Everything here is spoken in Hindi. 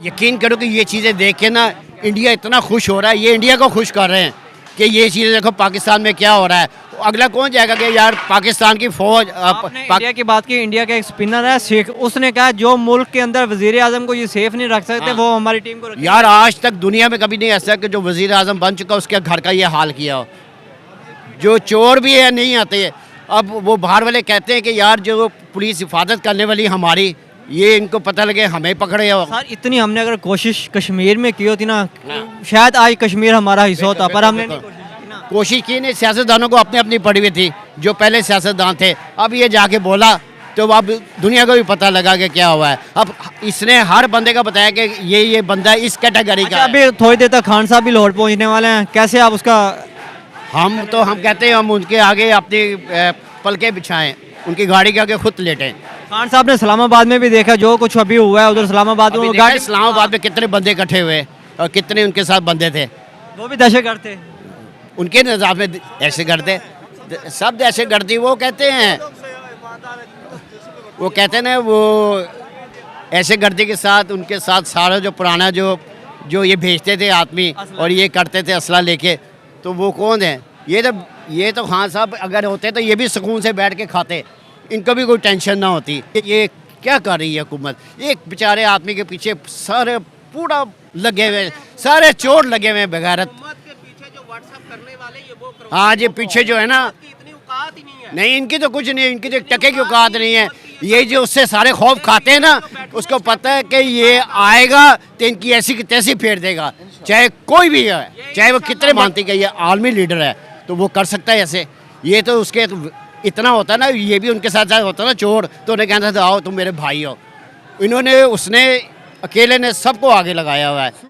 यकीन करो कि ये चीज़ें देख के ना इंडिया इतना खुश हो रहा है, ये इंडिया को खुश कर रहे हैं कि ये चीज़ें देखो पाकिस्तान में क्या हो रहा है। तो अगला कौन जाएगा कि यार पाकिस्तान की फौज आपने इंडिया की बात की। इंडिया का एक स्पिनर है शेख, उसने कहा जो मुल्क के अंदर वजीर आजम को ये सेफ नहीं रख सकते वो हमारी टीम को रखें। यार आज तक दुनिया में कभी नहीं ऐसा कि जो वजीर आजम बन चुका उसके घर का ये हाल किया हो। जो चोर भी है नहीं आते। अब वो बाहर वाले कहते हैं कि यार जो पुलिस हिफाजत करने वाली हमारी, ये इनको पता लगे हमें पकड़े हो। सर इतनी हमने अगर कोशिश कश्मीर में की होती ना, शायद आज कश्मीर हमारा हिस्सा होता, पर हमने नहीं कोशिश की ना। कोशिश की नहीं, सियासतदानों को अपनी अपनी पड़ी हुई थी जो पहले सियासतदान थे। अब ये जाके बोला तो अब दुनिया को भी पता लगा कि क्या हुआ है। अब इसने हर बंदे का बताया कि ये बंदा इस कैटेगरी का अच्छा, अभी थोड़ी देर तक खान साहब भी लाहौर पहुंचने वाले हैं, कैसे आप उसका? हम कहते हैं हम उनके आगे अपनी पलके बिछाएं, उनकी गाड़ी के आगे खुद लेटें। खान साहब ने इस्लामाबाद में भी देखा जो कुछ अभी हुआ है उधर इस्लामाबाद में, अभी वो देखा गाड़ी इस्लामाबाद में कितने बंदे इकट्ठे हुए और कितने उनके साथ बंदे थे। वो भी दहशतगर्द थे। उनके निज़ाम में ऐसे करते, सब ऐसे करती। वो कहते हैं ना वो ऐसे गर्दी के साथ उनके साथ सारा जो पुराना जो ये भेजते थे आदमी और ये करते थे असला लेके, तो वो कौन है? ये तो खान साहब अगर होते तो ये भी सुकून से बैठ के खाते, इनको भी कोई टेंशन ना होती। ये क्या कर रही है हुकूमत? एक बेचारे आदमी के पीछे सारे पूरा लगे हुए, सारे चोर लगे हुए बगैरत। हाँ जी, पीछे जो है ना, नहीं इनकी तो कुछ नहीं, इनकी तो टके की औकात नहीं है। ये जो उससे सारे खौफ खाते हैं ना, उसको पता है कि ये आएगा तो इनकी ऐसी की तैसी फेर देगा, चाहे कोई भी है, चाहे वो कितने मानती कि ये आलमी लीडर है तो वो कर सकता है ऐसे। ये तो उसके इतना होता ना, ये भी उनके साथ होता ना चोर, तो उन्हें कहता था आओ तुम मेरे भाई हो। उसने अकेले ने सबको आगे लगाया हुआ है।